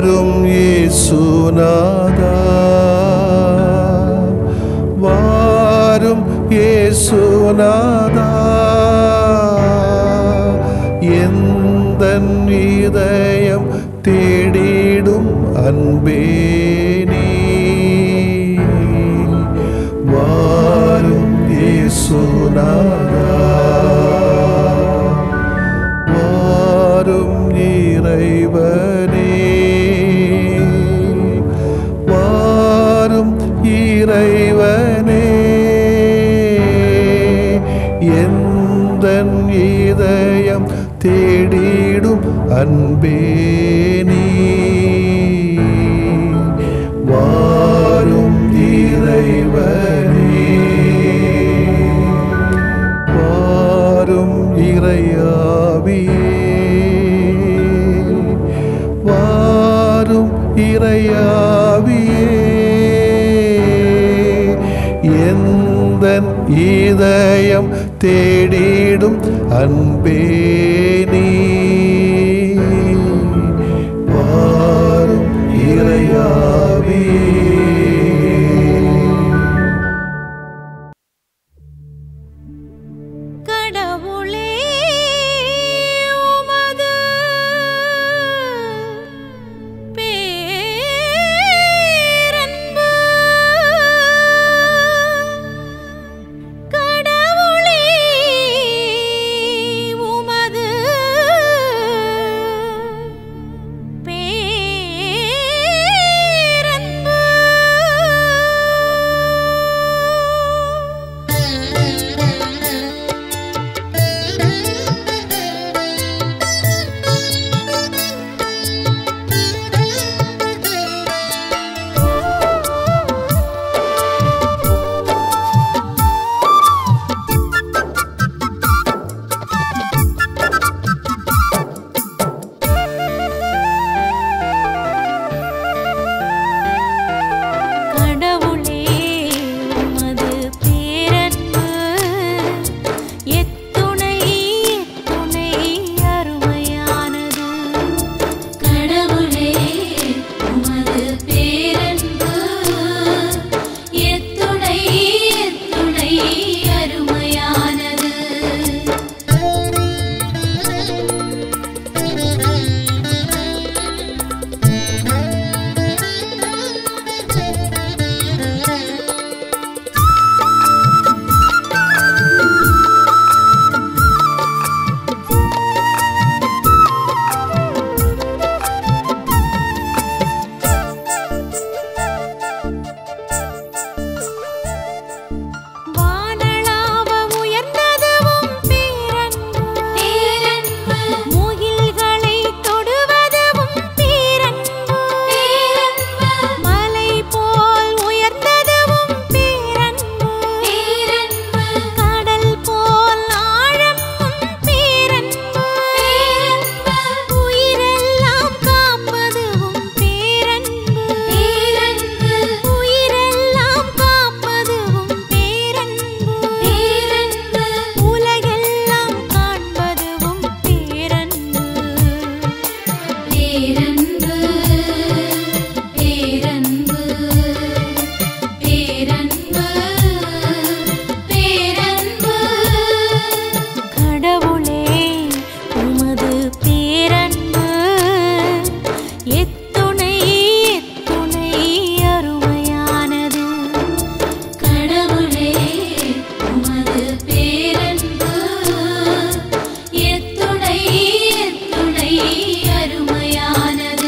வாரும் இயேசுநாதா, வாரும் இயேசுநாதா, எந்தன் இதயம் தேடிடும் அன்பே நீ, வாரும் இயேசுநாதா, வாரும் இறைவனே, வாரும் இறைவனே, எந்தன் இதயம் தேடிடும் அன்பே நீ, வாரும் இறைவனே, வாரும் இறையாவியே, வாரும் இறையாவியே, எந்தன் இதயம் தேடிடும் அன்பே நீ, வாரும் இறையாவியே. அருமையானது.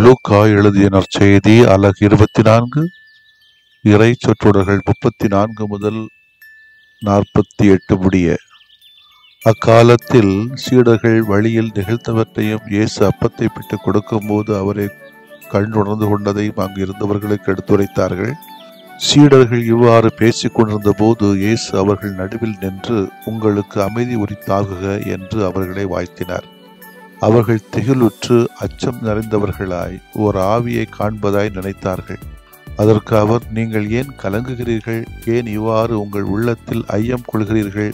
லூக்கா எழுதிய நற்செய்தி அலகு 24 இறை சொற்றொடர்கள் 34 முதல் 48 முடிய. அக்காலத்தில் சீடர்கள் வழியில் நிகழ்ந்தவற்றையும் இயேசு அப்பத்தை பிட்டு கொடுக்கும் போது அவரை கண்டுணர்ந்து கொண்டதையும் அங்கு இருந்தவர்களுக்கு எடுத்துரைத்தார்கள். சீடர்கள் இவ்வாறு பேசிக் கொண்டிருந்த போது இயேசு அவர்கள் நடுவில் நின்று, உங்களுக்கு அமைதி உரித்தாகுக என்று அவர்களை வாழ்த்தினார். அவர்கள் திகிலுற்று அச்சம் நிறைந்தவர்களாய் ஓர் ஆவியை காண்பதாய் நினைத்தார்கள். அதற்கு அவர், நீங்கள் ஏன் கலங்குகிறீர்கள்? ஏன் இவ்வாறு உங்கள் உள்ளத்தில் ஐயம் கொள்கிறீர்கள்?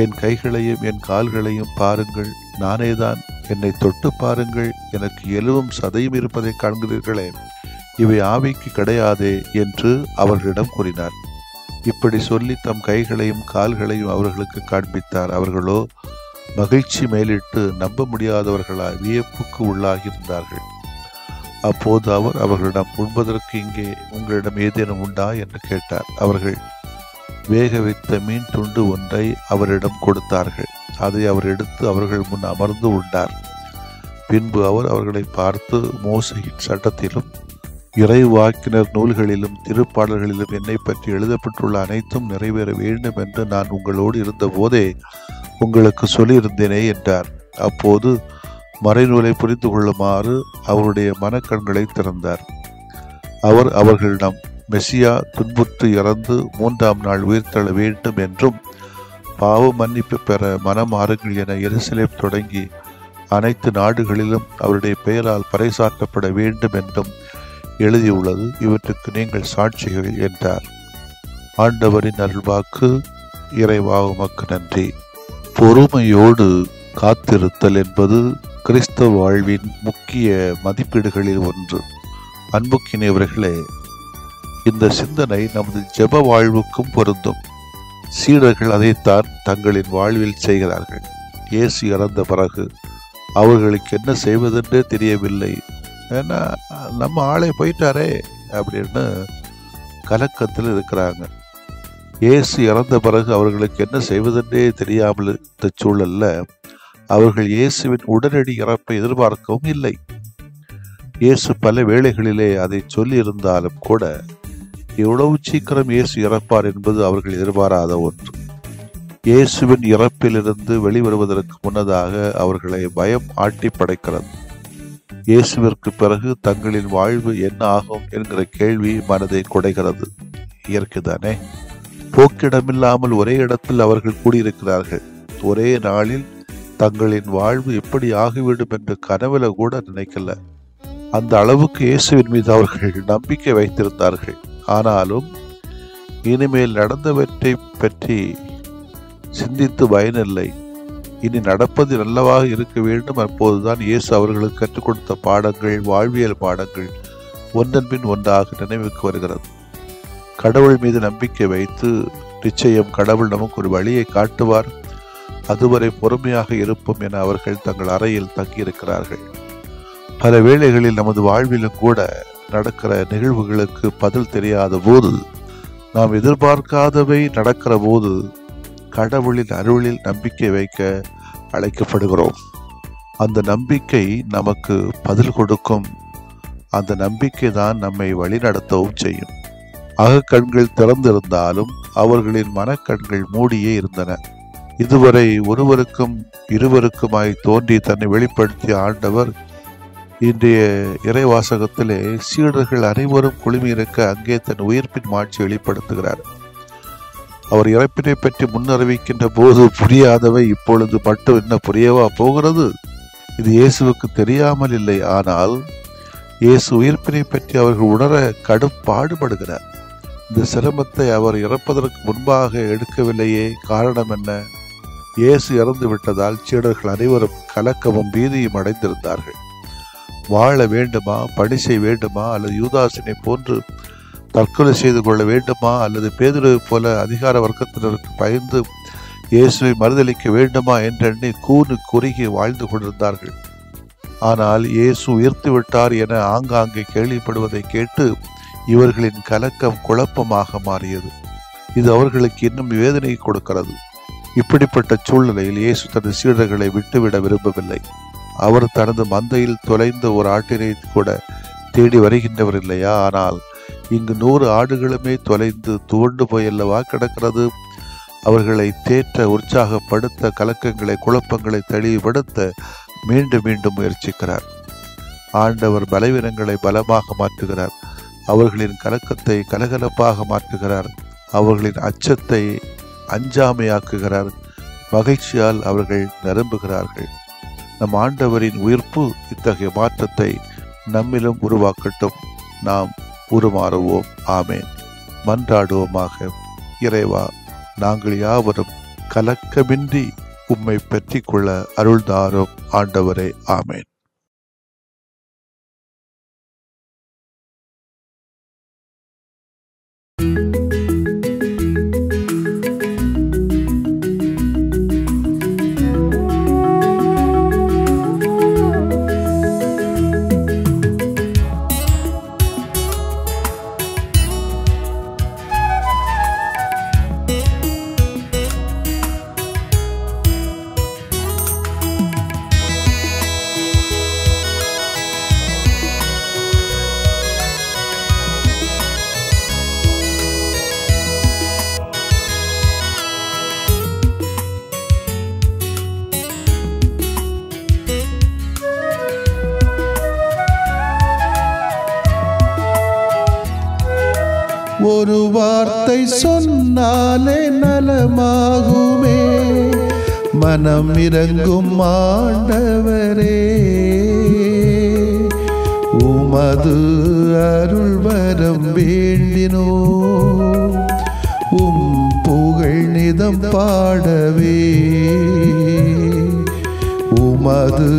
என் கைகளையும் என் கால்களையும் பாருங்கள், நானேதான். என்னை தொட்டு பாருங்கள், எனக்கு எலும்பும் சதையும் இருப்பதை காண்கிறீர்களே, இவை ஆவிக்கு கிடையாதே என்று அவர்களிடம் கூறினார். இப்படி சொல்லி தம் கைகளையும் கால்களையும் அவர்களுக்கு காண்பித்தார். அவர்களோ மகிழ்ச்சி மேலிட்டு நம்ப முடியாதவர்களாய் வியப்புக்கு உள்ளாகியிருந்தார்கள். அப்போது அவர் அவர்களிடம், உண்பதற்கு இங்கே உங்களிடம் ஏதேனும் உண்டா என்று கேட்டார். அவர்கள் வேக வைத்த மீன் துண்டு ஒன்றை அவரிடம் கொடுத்தார்கள். அதை அவர் எடுத்து அவர்கள் முன் அமர்ந்து உண்டார். பின்பு அவர் அவர்களை பார்த்து, மோசேயின் சட்டத்திலும் இறைவாக்கினர் நூல்களிலும் திருப்பாடல்களிலும் என்னை பற்றி எழுதப்பட்டுள்ள அனைத்தும் நிறைவேற வேண்டும் என்று நான் உங்களோடு இருந்த போதே உங்களுக்கு சொல்லியிருந்தேனே என்றார். அப்போது மறைநூலை புரிந்து கொள்ளுமாறு அவருடைய மனக்கண்களை திறந்தார். அவர் அவர்களிடம், மெசியா துன்புற்று இறந்து 3ஆம் நாள் உயிர்த்தெழ வேண்டும் என்றும் பாவ மன்னிப்பு பெற மனமாறுங்கள் என எருசலேம் தொடங்கி அனைத்து நாடுகளிலும் அவருடைய பெயரால் பறைசாற்றப்பட வேண்டும் என்றும் எழுதியுள்ளது. இவற்றுக்கு நீங்கள் சாட்சிகள் என்றார். ஆண்டவரின் அருள்வாக்கு. இறைவா உமக்கு நன்றி. பொறுமையோடு காத்திருத்தல் என்பது கிறிஸ்தவ வாழ்வின் முக்கிய மதிப்பீடுகளில் ஒன்று. அன்புக்கினியவர்களே, இந்த சிந்தனை நமது ஜெப வாழ்வுக்கும் பொருந்தும். சீடர்கள் அதைத்தான் தங்களின் வாழ்வில் செய்கிறார்கள். இயேசு இறந்த பிறகு அவர்களுக்கு என்ன செய்வதென்றே தெரியவில்லை. ஏன்னா நம்ம ஆளை போயிட்டாரே அப்படின்னு கலக்கத்தில் இருக்கிறாங்க. இயேசு இறந்த பிறகு அவர்களுக்கு என்ன செய்வதென்றே தெரியாமல் இந்த சூழல்ல அவர்கள் இயேசுவின் உடனடி இறப்பை எதிர்பார்க்கவும் இல்லை. இயேசு பல வேளைகளிலே அதை சொல்லி இருந்தாலும் கூட எவ்வளவு சீக்கிரம் இயேசு இறப்பார் என்பது அவர்கள் எதிர்பாராத ஒன்று. இயேசுவின் இறப்பிலிருந்து வெளிவருவதற்கு முன்னதாக அவர்களை பயம் ஆட்டி படைக்கிறது. இயேசுவிற்கு பிறகு தங்களின் வாழ்வு என்ன ஆகும் என்கிற கேள்வி மனதை குடைகிறது. இயற்கைதானே. போக்கிடமில்லாமல் ஒரே இடத்தில் அவர்கள் கூடியிருக்கிறார்கள். ஒரே நாளில் தங்களின் வாழ்வு எப்படி ஆகிவிடும் என்று கனவுல கூட நினைக்கல. அந்த அளவுக்கு இயேசுவின் மீது அவர்கள் நம்பிக்கை வைத்திருந்தார்கள். ஆனாலும் இனிமேல் நடந்தவற்றை பற்றி சிந்தித்து பயனில்லை. இனி நடப்பது நல்லவாக இருக்க வேண்டும். அப்போதுதான் இயேசு அவர்களுக்கு கற்றுக் கொடுத்த பாடங்கள், வாழ்வியல் பாடங்கள் ஒன்றன் பின் ஒன்றாக நினைவுக்கு வருகிறது. கடவுள் மீது நம்பிக்கை வைத்து, நிச்சயம் கடவுள் நமக்கு ஒரு வழியை காட்டுவார், அதுவரை பொறுமையாக இருப்போம் என அவர்கள் தங்கள் அறையில் தங்கியிருக்கிறார்கள். பல வேளைகளில் நமது வாழ்விலும் கூட நடக்கிற நிகழ்வுகளுக்கு பதில் தெரியாத போது, நாம் எதிர்பார்க்காதவை நடக்கிற போது கடவுளின் அருளில் நம்பிக்கை வைக்க அழைக்கப்படுகிறோம். அந்த நம்பிக்கை நமக்கு பதில் கொடுக்கும். அந்த நம்பிக்கை தான் நம்மை வழிநடத்தவும் செய்யும். அகக்கண்கள் திறந்திருந்தாலும் அவர்களின் மனக்கண்கள் மூடியே இருந்தன. இதுவரை ஒருவருக்கும் இருவருக்குமாய் தோன்றி தன்னை வெளிப்படுத்திய ஆண்டவர் இன்றைய இறைவாசகத்திலே சீடர்கள் அனைவரும் குழுமியிருக்க அங்கே தன் உயிர்ப்பின் மாட்சி வெளிப்படுத்துகிறார். அவர் இறப்பினை பற்றி முன்னறிவிக்கின்ற போது புரியாதவை இப்பொழுது மட்டும் என்ன புரியவா போகிறது? இது இயேசுவுக்கு தெரியாமல் இல்லை. ஆனால் இயேசு உயிர்ப்பினை பற்றி அவர்கள் உணர கடும் பாடுபடுகிறார். இந்த சிரமத்தை அவர் இறப்பதற்கு முன்பாக எடுக்கவில்லையே. காரணம் என்ன? இயேசு இறந்து விட்டதால் சீடர்கள் அனைவரும் கலக்கமும் பீதியும் அடைந்திருந்தார்கள். வாழ வேண்டுமா, பணி செய்ய வேண்டுமா, அல்லது யூதாசினை போன்று தற்கொலை செய்து கொள்ள வேண்டுமா, அல்லது பேதுருவை போல அதிகார வர்க்கத்தினருக்கு பயந்து இயேசுவை மறுதளிக்க வேண்டுமா என்றெண்ணி கூனு குறுகி வாழ்ந்து கொண்டிருந்தார்கள். ஆனால் இயேசு உயிர்த்து விட்டார் என ஆங்காங்கே கேள்விப்படுவதை கேட்டு இவர்களின் கலக்கம் குழப்பமாக மாறியது. இது அவர்களுக்கு இன்னும் வேதனை கொடுக்கிறது. இப்படிப்பட்ட சூழ்நிலையில் இயேசு தன் சீடர்களை விட்டுவிட விரும்பவில்லை. அவர் தனது மந்தையில் தொலைந்த ஒரு ஆட்டினை கூட தேடி வருகின்றவர் இல்லையா? ஆனால் இங்கு 100 ஆடுகளுமே தொலைந்து துவண்டு போயல்லவா கிடக்கிறது. அவர்களை தேற்ற, உற்சாகப்படுத்த, கலக்கங்களை, குழப்பங்களை தெளிவுபடுத்த மீண்டும் மீண்டும் முயற்சிக்கிறார். ஆண்டவர் பலவீனங்களை பலமாக மாற்றுகிறார். அவர்களின் கலக்கத்தை கலகலப்பாக மாற்றுகிறார். அவர்களின் அச்சத்தை அஞ்சாமையாக்குகிறார். மகிழ்ச்சியால் அவர்கள் நிரம்புகிறார்கள். நம் ஆண்டவரின் உயிர்ப்பு இத்தகைய மாற்றத்தை நம்மிலும் உருவாக்கட்டும். நாம் உருமாறுவோம். ஆமேன். மன்றாடுவோமாக. இறைவா, நாங்கள் யாவரும் கலக்கமின்றி உம்மை பற்றிக் கொள்ள அருள்தாரும் ஆண்டவரே. ஆமேன். ஒரு வார்த்தை சொன்னாலே நலமாகுமே, மனம் இறங்கும் ஆண்டவரே. உமது அருள் வரம் வேண்டினோ, உம் புகழ் நிதம் பாடவே. உமது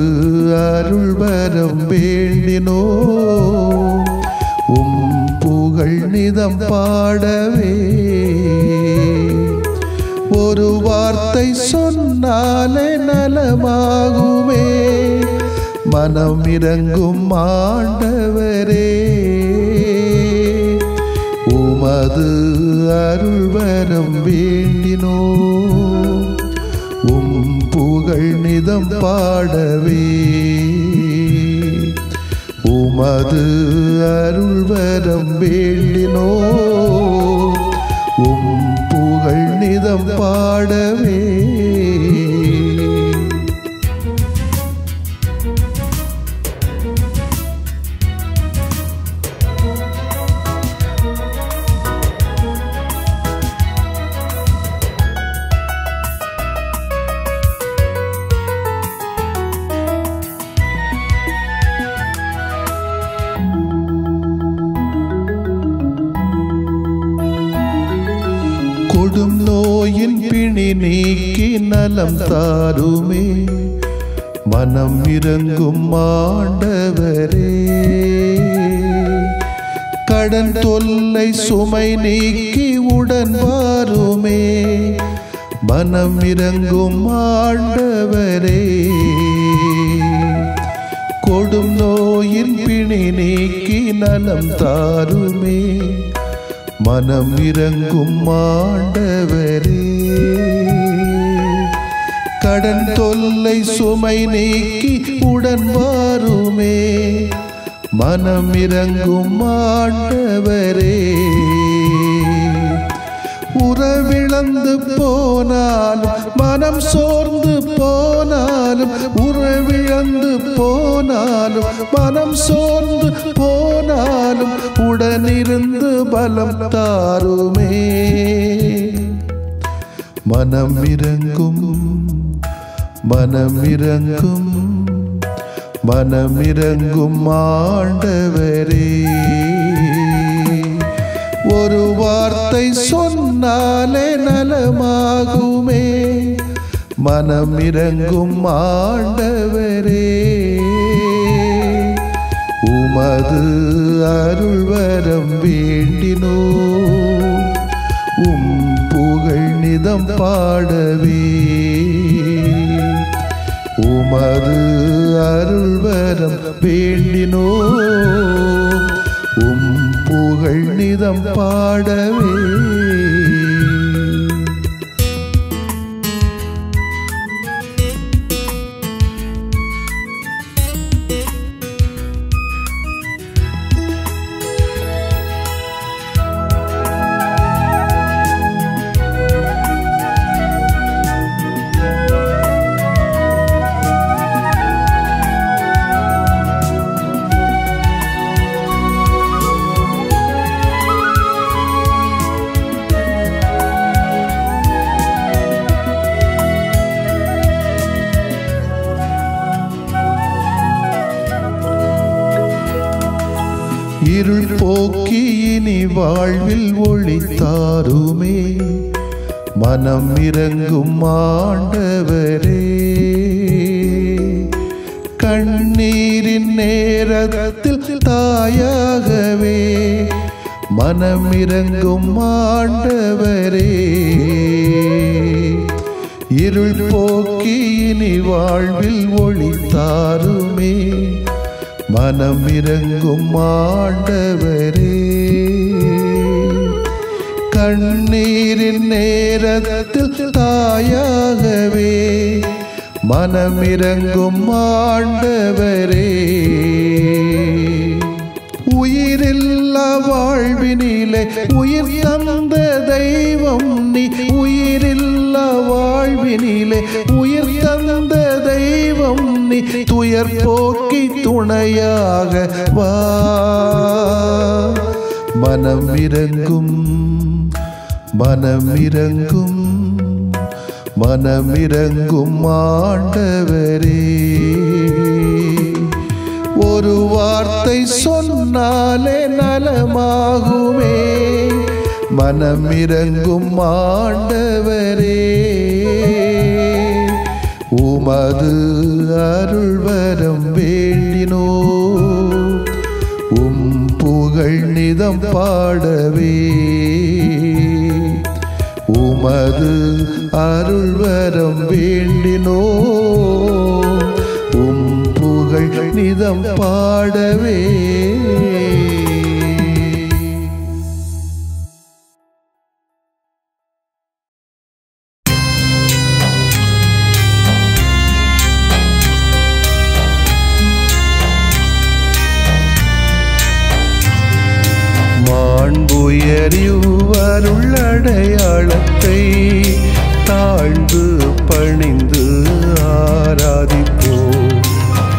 அருள் வரம் வேண்டினோ, உம் புகழ் நிதம் பாடவே. ஒரு வார்த்தை சொன்னாலே நலமாகுமே, மனம் இறங்கும் ஆண்டவரே. உமது அருள் வரம் வேண்டினோ, உம் புகழ் நிதம் பாடவே. உமது அருள் வரம் வேண்டினோ, உம் புகழ் நிதம் பாடவே. கொடும் நோயின் பிணி நீக்கி நலம் தாருமே, மனம் இறங்கும் ஆண்டவரே. கடன் தொல்லை சுமை நீக்கி உடன் வாருமே, மனம் இறங்கும் ஆண்டவரே. கொடும் நோயின் பிணி நீக்கி நலம் தாருமே, மனம் இறங்கும் ஆண்டவரே. கடன் தொல்லை சுமை நீக்கி உடன் வாருமே, மனம் இறங்கும் ஆண்டவரே. உறவிழந்து போனாலும் மனம் சோர்ந்து போனாலும், உறவிழந்து போனாலும் மனம் சோர்ந்து போனாலும், உடனிருந்து பலம் தாருமே. மனம் இறங்கும், மனம் இறங்கும், மனம் இறங்கும் ஆண்டவரே. ஒரு வார்த்தை சொன்னாலே நலமாகுமே, மனம் இறங்கும் ஆண்டவரே. உமது அருள் வரம் வேண்டினோ, உம் புகழ் நிதம் பாடவே. உமது அருள் வரம் வேண்டினோ, உம் புகழ் நிதம் பாடவே. இருள் போக்கி இனி வாழ்வில் ஒளி தாருமே. மனம் இறங்கும் ஆண்டவரே, கண்ணீரின் நேரத்தில் தாயாகவே மனம் இறங்கும் ஆண்டவரே. இருள் போக்கி இனி வாழ்வில் ஒளி தாருமே. மனம் இறங்கும் ஆண்டவரே, கண்ணீரின் நேரத்தில் தாயாகவே மனம் இறங்கும் ஆண்டவரே. உயிரில்லா வாழ்வினிலே உயிர் தந்த தெய்வம் நீ. உயிரில்லா வாழ்வினிலே உயிர் தந்த தெய்வம் நீ. துயர் போக்கி துணையாக வா. மனம் இறங்கும் மனம் இறங்கும் மனம் இறங்கும் ஆண்டவரே. ஒரு வார்த்தை சொன்னாலே நலமாகுமே. மனம் இறங்கும் ஆண்டவரே, உமது அருள்வரம் வேண்டினோ. உம் புகழ் நிதம் பாடவே உமது அருள்வரம் வேண்டினோ. உம் புகழ் நிதம் பாடவே. மாண்புயரிவருள் அடையாளத்தை தாழ்ந்து பணிந்து ஆராதிப்போ.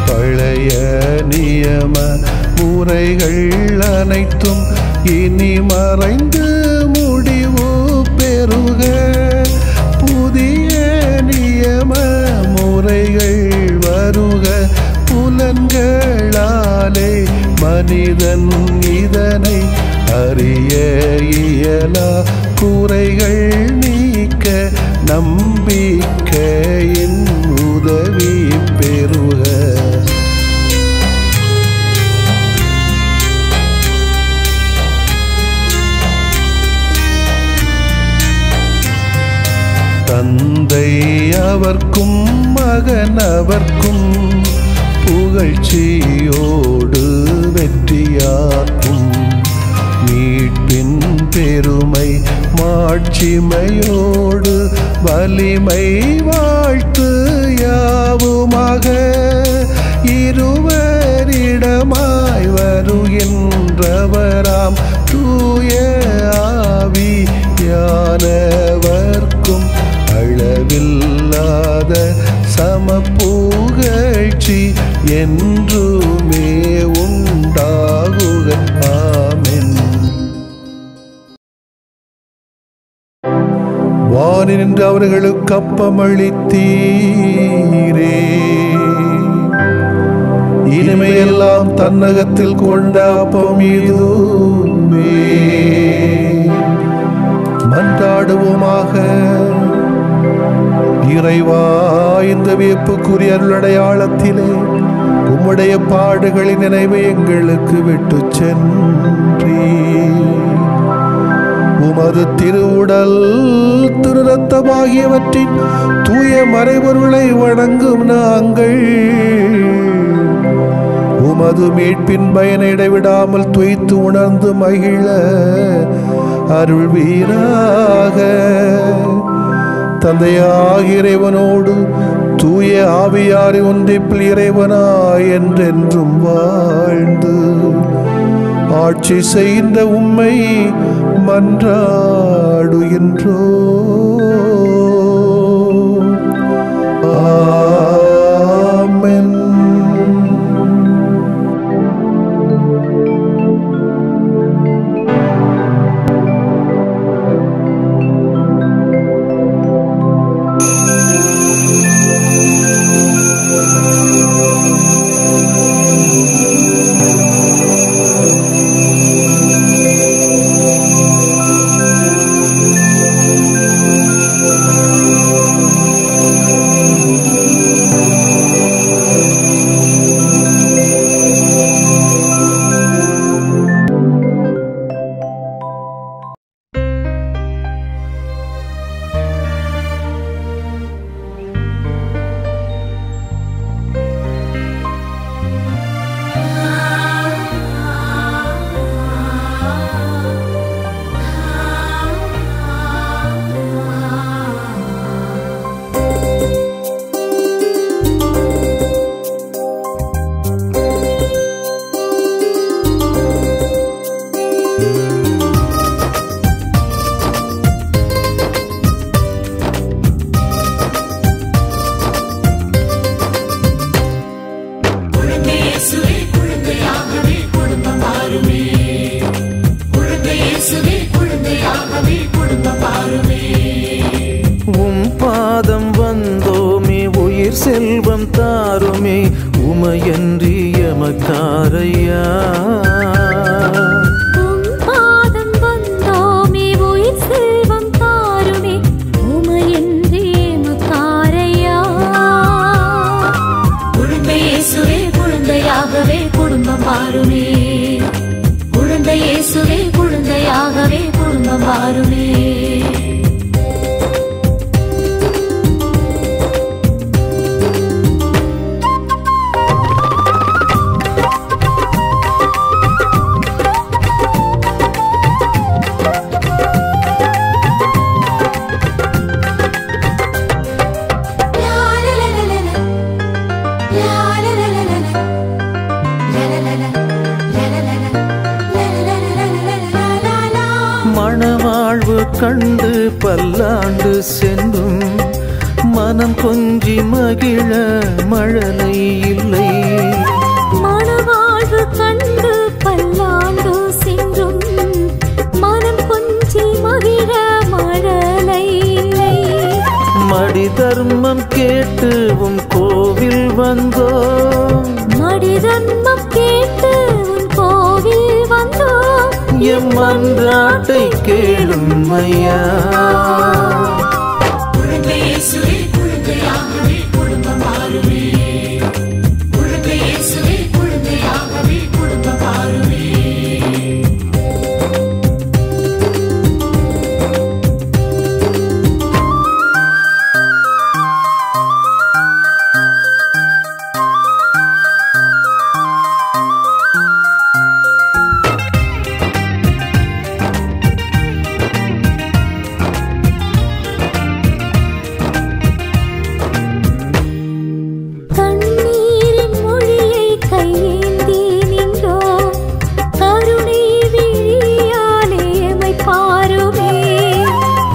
பழைய நியம முறைகள் அனைத்தும் இனி மறைந்து முடிவு பெறுக. புதிய நியம முறைகள் வருக. புலன்களாலே மனிதன் இதனை அறிய இயலா. குறைகள் நீக்க நம்பிக்கையின் உதவி பெறுக. தந்தை அவர்க்கும் மகன் அவர்க்கும் புகழ்ச்சியோடு வெற்றியாக்கும். மீட்பின் பெருமை மாட்சிமையோடு வலிமை வாழ்த்து யாவுமாக. இருவரிடமாய் வருகின்றவராம் தூய ஆவியானவர்க்கும் அளவில்லாத சமப்புகழ்ச்சி என்றுமே உண்டாகுக. ஆமென். வானில் நின்று அவர்களுக்கு அப்பமளித்தீரே. இனிமையெல்லாம் தன்னகத்தில் கொண்ட அப்பம் இதுவே. மன்றாடுவோமாக. இறைவா, இந்த வியப்புக்குரிய அருளடையாளத்திலே உம்முடைய பாடுகளின் நினைவை எங்களுக்கு விட்டு சென்றீ. உமது திருவுடல் திரு ரத்தமாகியவற்றின் தூய மறைபொருளை வணங்கும் நாங்கள் உமது மீட்பின் பயனை இடைவிடாமல் துய்த்து உணர்ந்து மகிழ அருள்வீராக. தந்தையாகிய இறைவனோடு தூய ஆவியாரை ஒன்றிப்பில் இறைவனாய் என்றென்றும் வாழ்ந்து ஆட்சி செய்கின்ற உம்மை மன்றாடுகின்றோ. ஆமென். பாதம் வந்தோமே உயிர் செல்வம் தாருமே உமையன்றி எமக்காரையா. பாதம் வந்தோமே உயிர் செல்வம் தாருமே உமையன்றி எமக்காரையா. குழந்தை இயேசுவே குழந்தையாகவே குடும்பம் வாருமே. குழந்தை இயேசுவே குழந்தையாகவே குடும்பம் வாருமே. மணவாழ்வு கண்டு பல்லாண்டு சென்றும் மனம் கொஞ்சி மகிழ மழலை இல்லை. மணவாழ்வு கண்டு பல்லாண்டு சென்றும் மனம் கொஞ்சி மகிழ மழலை இல்லை. மடி தர்மம் கேட்டு உன் கோவில் வந்தோம். மடி தர்மம் கேட்டு உன் கோவில் வந்தோம். எம் மன்றாட்டை கேளும் ஐயா. குழந்தை இயேசுவே குழந்தையாகவே குடும்பம் வாருமே. குழந்தை இயேசுவே குழந்தையாகவே குடும்பம் வாருமே.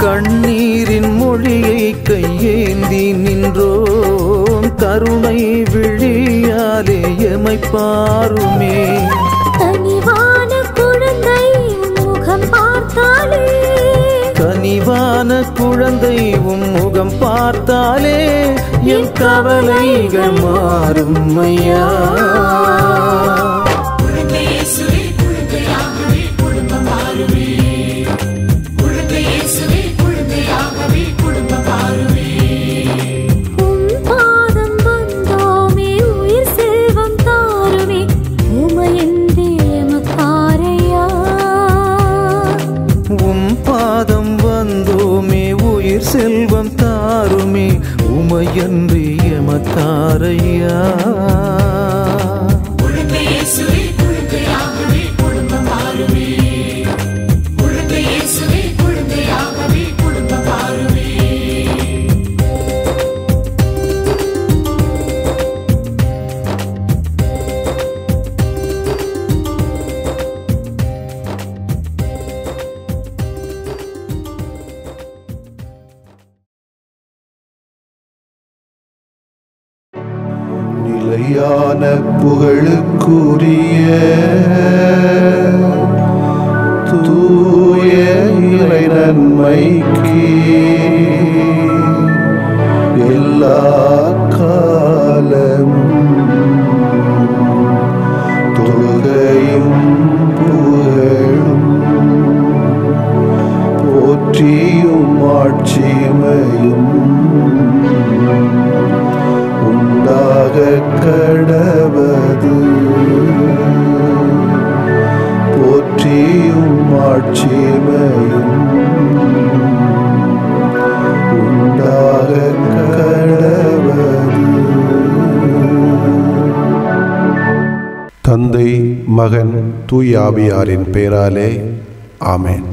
கண்ணீரின் மொழியை கையேந்தி நின்றோம் கருணை விழியாலே எமை பாருமே. கனிவான குழந்தை முகம் பார்த்தாலே. கனிவான குழந்தை முகம் பார்த்தாலே என் கவலைகள் மாறும் ஐயா. குழந்தை இயேசுவே குழந்தையாகவே குடும்பம் வாருமே. குழந்தை இயேசுவே குழந்தையாகவே குடும்பம் வாருமே. உம் பாதம் வந்தோமே உயிர் செல்வம் தாருமே உமையன்றி எமக்காரையா. உம் பாதம் வந்தோமே உயிர் செல்வம் தாருமே உமையன்றி எமக்காரையா. குழந்தை இயேசுவே குழந்தையாகவே குடும்பம் வாருமே. குழந்தை இயேசுவே குழந்தையாகவே குடும்பம் வாருமே. நிலையான புகழுக்குரிய தூய இறை நன்மைக்கு எல்லா காலமும் தொழுகையும் புகழும் போற்றியும் ஆட்சிமையும் உண்டாக கடவது. போற்றியும் ஆட்சிமையும் உண்டாக கடவது. தந்தை மகன் தூய ஆவியாரின் பெயராலே ஆமென்.